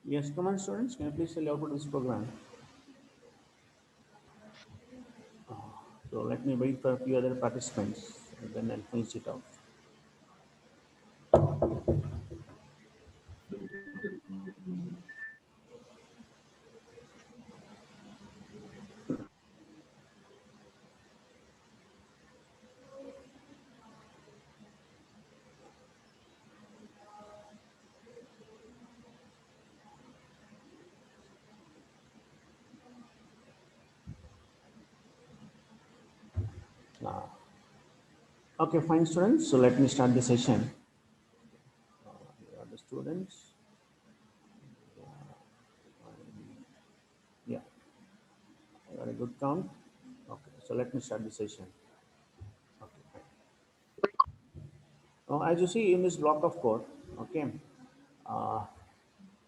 Yes, come on, students. Can you please tell the output of this program? So let me wait for a few other participants, and then I'll finish it off. Uh, okay, fine, students. So let me start the session. Here are the students. Yeah, I got a good count. Okay, so let me start the session. Okay, fine. Now, as you see in this block of code, okay, uh,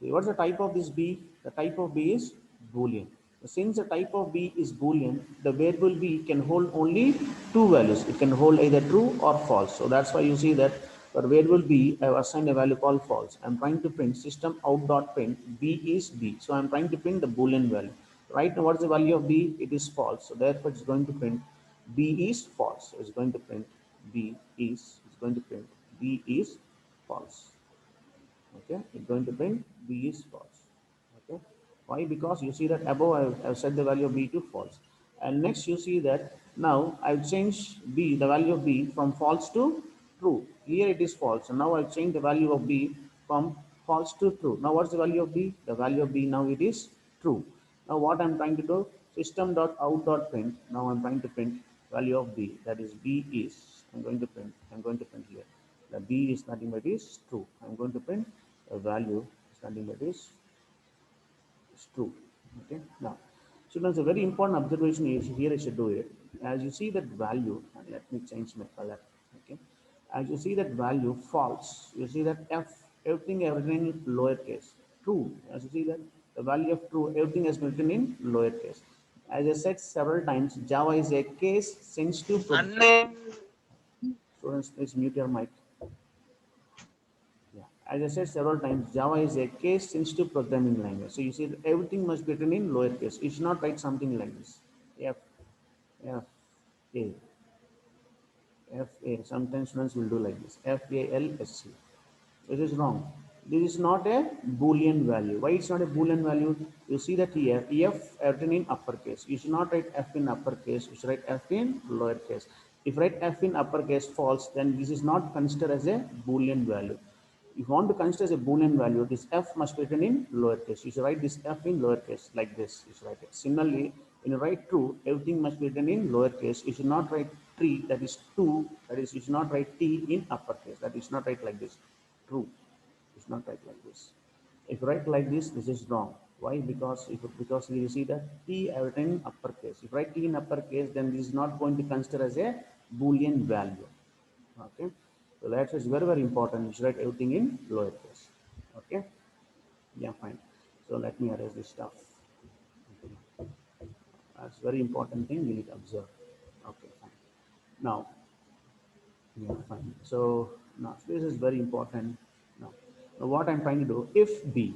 what's the type of this B? The type of B is Boolean. Since the type of B is Boolean, the variable B can hold only two values. It can hold either true or false. So that's why you see that for variable B, I have assigned a value called false. I'm trying to print system out dot print B is B. So I'm trying to print the Boolean value. Right now, what's the value of B? It is false. So therefore, it's going to print B is false. So it's going to print it's going to print B is false. Okay, it's going to print B is false. Okay, why? Because you see that above I've set the value of B to false, and next you see that now I've changed B, the value of B from false to true. Here it is false, and now I've changed the value of B from false to true. Now what's the value of B? The value of B now it is true. Now what I'm trying to do, system dot out dot print. Now I'm trying to print value of B, that is B is. I'm going to print here. The B is nothing but is true. I'm going to print a value is nothing but is true. Okay. Now, students, a very important observation is here. I should do it. As you see that value, and let me change my color. Okay. As you see that value false, you see that everything lowercase. True. As you see that the value of true, everything has been written in lowercase. As I said several times, Java is a case sensitive program. Students, please mute your mic. Yeah. As I said several times, Java is a case-sensitive programming language. So you see that everything must be written in lowercase. You should not write something like this. F, F, A, F, A. Sometimes students will do like this. F, A, L, S, C. This is wrong. This is not a Boolean value. Why it's not a Boolean value? You see that here, F written in uppercase. You should not write F in uppercase. You should write F in lowercase. If you write F in uppercase false, then this is not considered as a Boolean value. If you want to consider as a Boolean value, this F must be written in lowercase. You should write this F in lowercase like this. You should write it. Similarly, when you write true, everything must be written in lowercase. You should not write tree, that is two, that is, you should not write T in uppercase. That is not write like this. True. It's not write like this. If you write like this is wrong. Why? Because you see that T I written in uppercase. If you write T in uppercase, then this is not going to consider as a Boolean value. Okay, so that is very very important. You should write everything in lowercase. Okay, yeah, fine. So let me erase this stuff. That's very important thing you need to observe. Okay, fine. Now, yeah, fine. So now this is very important. Now what I'm trying to do, if B,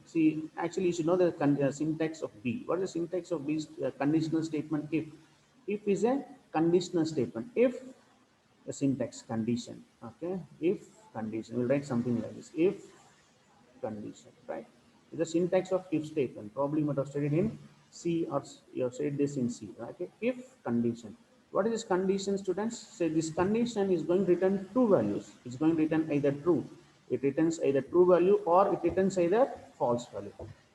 see, actually you should know the syntax of B. What is the syntax of B's conditional statement? If is a conditional statement. If the syntax condition, okay, if condition, we'll write something like this, if condition, right? The syntax of if statement, probably you might have studied in C, or you have studied this in C, right? Okay, if condition. What is this condition, students? Say this condition is going to return two values. It's going to return either true, it returns either true value, or it returns either false value.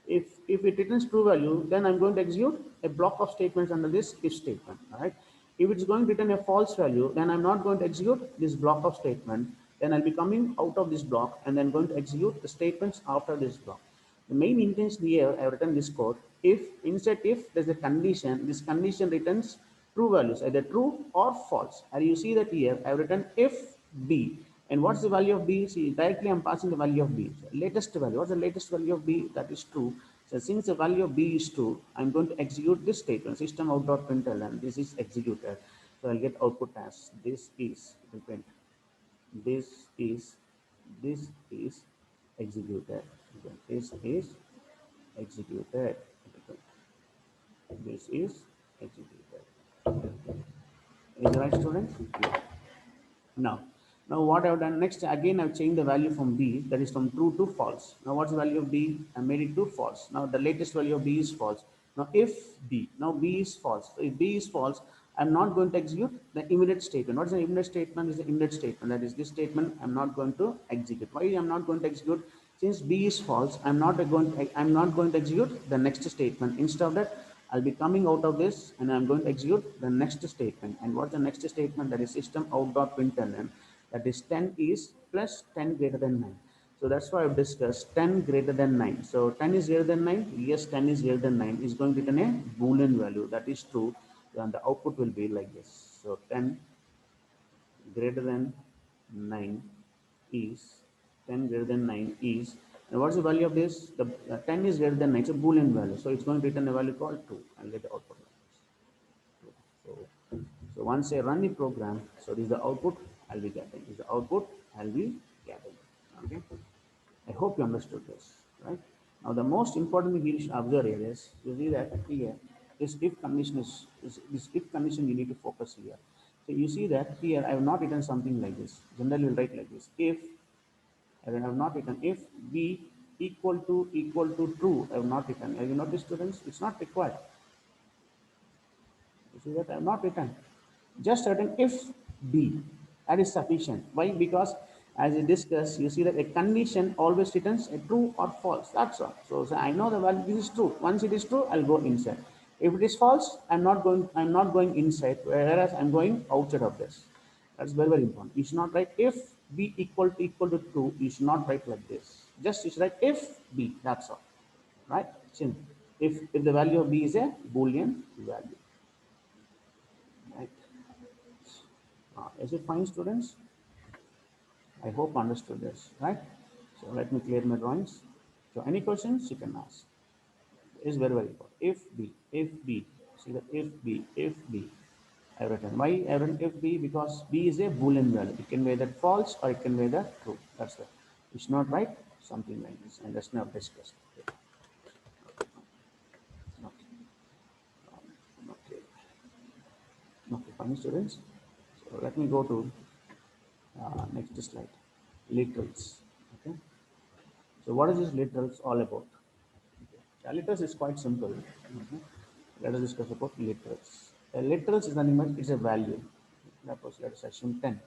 If it returns true value, then I'm going to execute a block of statements under this if statement. All right. If it's going to return a false value, then I'm not going to execute this block of statement. Then I'll be coming out of this block and then going to execute the statements after this block. The main intention here, I've written this code. If instead if there's a condition, this condition returns true values, either true or false. And you see that here I've written if B. And what's the value of B? See, directly I'm passing the value of B. So latest value. What's the latest value of B? That is true. So since the value of B is true, I'm going to execute this statement, system out.println. This is executed. So I'll get output as this is, it will print. This is, this is executed. This is executed. This is executed. Is it right, students? Yeah. Now, now what I've done next, again I've changed the value from B, that is from true to false. Now what's the value of B? I made it to false. Now the latest value of B is false. Now if B, now B is false. So if B is false, I'm not going to execute the immediate statement. What is the immediate statement? Is the immediate statement. That is this statement I'm not going to execute. Why I'm not going to execute? Since B is false, I'm not going to execute the next statement. Instead of that, I'll be coming out of this and I'm going to execute the next statement. And what's the next statement? That is system out.println. That is 10 is plus 10 greater than 9. So that's why I've discussed 10 greater than 9. So 10 is greater than 9. Yes, 10 is greater than 9 is going to return a Boolean value. That is true. And the output will be like this. So 10 greater than 9 is 10 greater than 9 is, and what's the value of this? The 10 is greater than 9. It's a Boolean value, so it's going to return a value called 2 and get the output like this. So once I run the program, so this is the output I'll be getting. This is the output I'll be getting. Okay. I hope you understood this, right? Now the most important thing you should observe here is you see that here this if condition is this if condition you need to focus here. So you see that here I have not written something like this. Generally we'll write like this. If I have not written if b equal to true, I have not written. Have you noticed, students? It's not required. You see that I have not written. Just written if B. That is sufficient. Why? Because as we discussed, you see that a condition always returns a true or false. That's all. So I know the value this is true. Once it is true, I'll go inside. If it is false, I'm not going inside, whereas I'm going outside of this. That's very, very important. You should not write if B equal to true. You should not write like this. Just you should write if B. That's all. Right? Simple. If the value of B is a Boolean value. Right? Is it fine, students? I hope understood this, right? So let me clear my drawings. So any questions you can ask. It's very, very important. If B, see that if B, I've written. Why I've written if B? Because B is a Boolean value. It can be either false or it can be either true. That's it. It's not right, something like this. And that's not discussed. Okay. Okay. Okay, fine, students. So let me go to next slide. Literals. Okay. So what is this literals all about? Literals is quite simple. Okay. Let us discuss about literals. A literals is an image, it's a value. Suppose let us assume 10.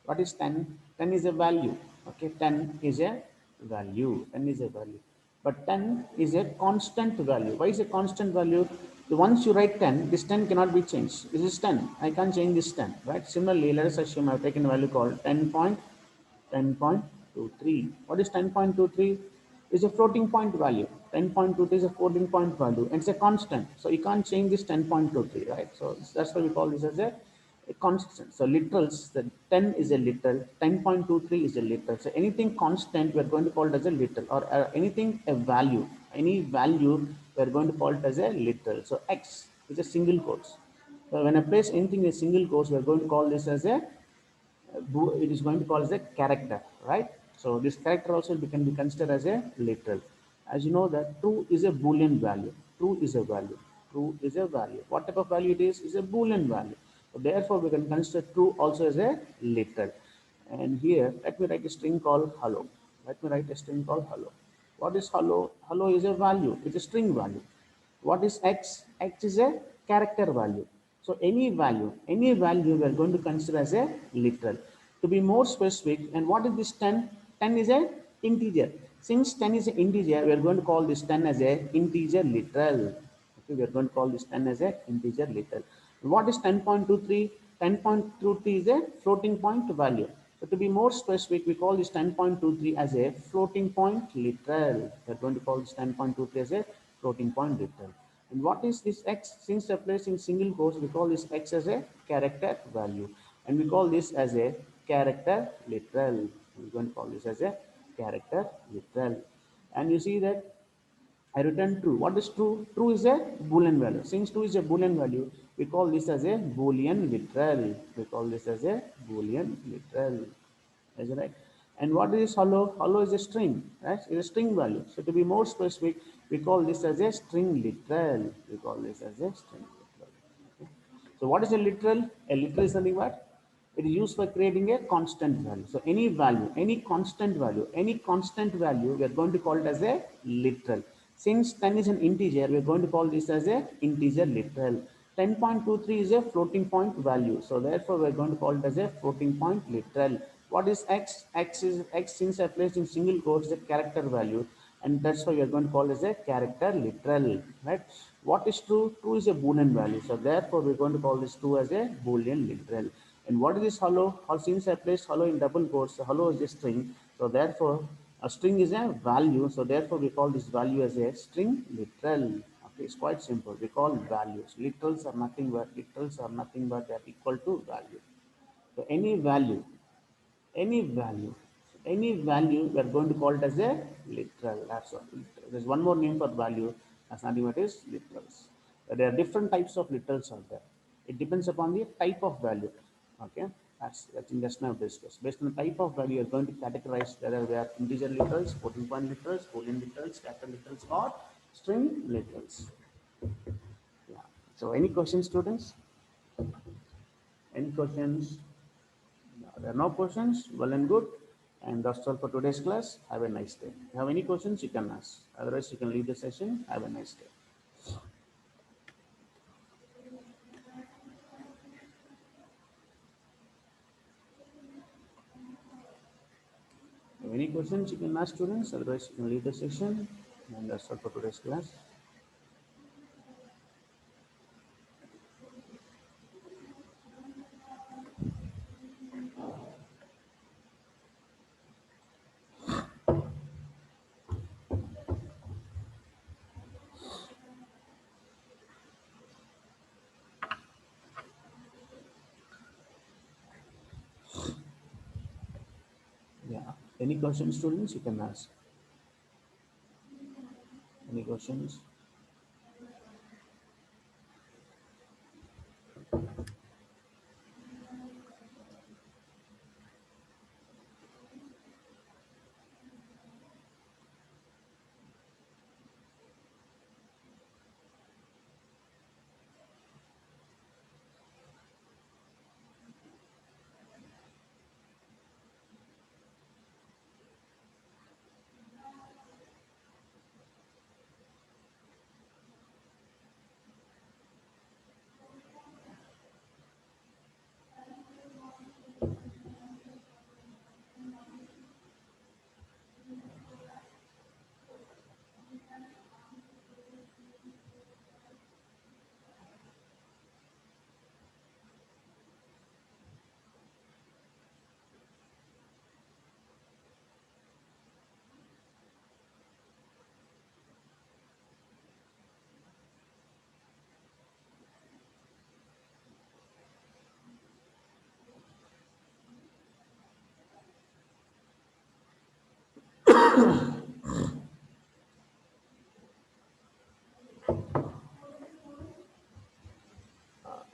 What is 10? 10 is a value. Okay, 10 is a value. 10 is a value. But 10 is a constant value. Why is a constant value? Once you write 10, this 10 cannot be changed. This is 10. I can't change this 10. Right? Similarly, let us assume I've taken a value called 10.23. What is 10.23? Is a floating point value. 10.23 is a floating point value, and it's a constant. So you can't change this 10.23, right? So that's why we call this as a constant. So literals, the 10 is a literal, 10.23 is a literal. So anything constant, we are going to call it as a literal, or anything a value, any value, we are going to call it as a literal. So X is a single quotes. So when I place anything in a single quotes, we are going to call this as a it is going to call as a character, right? So this character also can be considered as a literal. As you know that true is a Boolean value. True is a value. True is a value. What type of value it is a Boolean value. So therefore, we can consider true also as a literal. And here, let me write a string called hello. Let me write a string called hello. What is hello? Hello is a value. It's a string value. What is x? X is a character value. So any value we are going to consider as a literal. To be more specific, and what is this 10? 10 is a integer. Since 10 is an integer, we are going to call this 10 as a integer literal. Okay, we are going to call this 10 as a integer literal. What is 10.23? 10.23 is a floating point value. So to be more specific, we call this 10.23 as a floating point literal. We are going to call this 10.23 as a floating point literal. And what is this x? Since I place in single quotes, we call this x as a character value. And we call this as a character literal. We're going to call this as a character literal. And you see that I return true. What is true? True is a Boolean value. Since true is a Boolean value, we call this as a Boolean literal. We call this as a Boolean literal. Is it right? And what is hollow? Hollow is a string, right? It's a string value. So to be more specific, we call this as a string literal. We call this as a string literal. Okay. So what is a literal? A literal is nothing but it is used for creating a constant value. So any value, any constant value, we are going to call it as a literal. Since 10 is an integer, we are going to call this as a integer literal. 10.23 is a floating point value. So therefore, we are going to call it as a floating point literal. What is x? X since I placed in single quotes is a character value, and that's why we are going to call it as a character literal, right? What is true? True is a boolean value. So therefore, we're going to call this true as a boolean literal. And what is this hollow? Since I placed hollow in double quotes, so hollow is a string. So therefore, a string is a value. So therefore, we call this value as a string literal. Okay, it's quite simple. We call values. Literals are nothing but they are equal to value. So any value, any value, we are going to call it as a literal. That's all. There's one more name for value. That's nothing but is literals. There are different types of literals out there. It depends upon the type of value. Okay, I think that's now discussed. Based on the type of value, you're going to categorize whether they are integer literals, floating point literals, boolean literals, character literals, or string literals. Yeah. So, any questions, students? Any questions? No, there are no questions. Well and good. And that's all for today's class. Have a nice day. If you have any questions, you can ask. Otherwise, you can leave the session. Have a nice day. If you have any questions, you can ask students. Otherwise, you can leave the session. And that's all for today's class. Yeah. Any questions, students, you can ask. Any questions?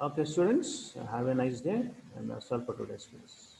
Okay, students, have a nice day. And that's all for today's class.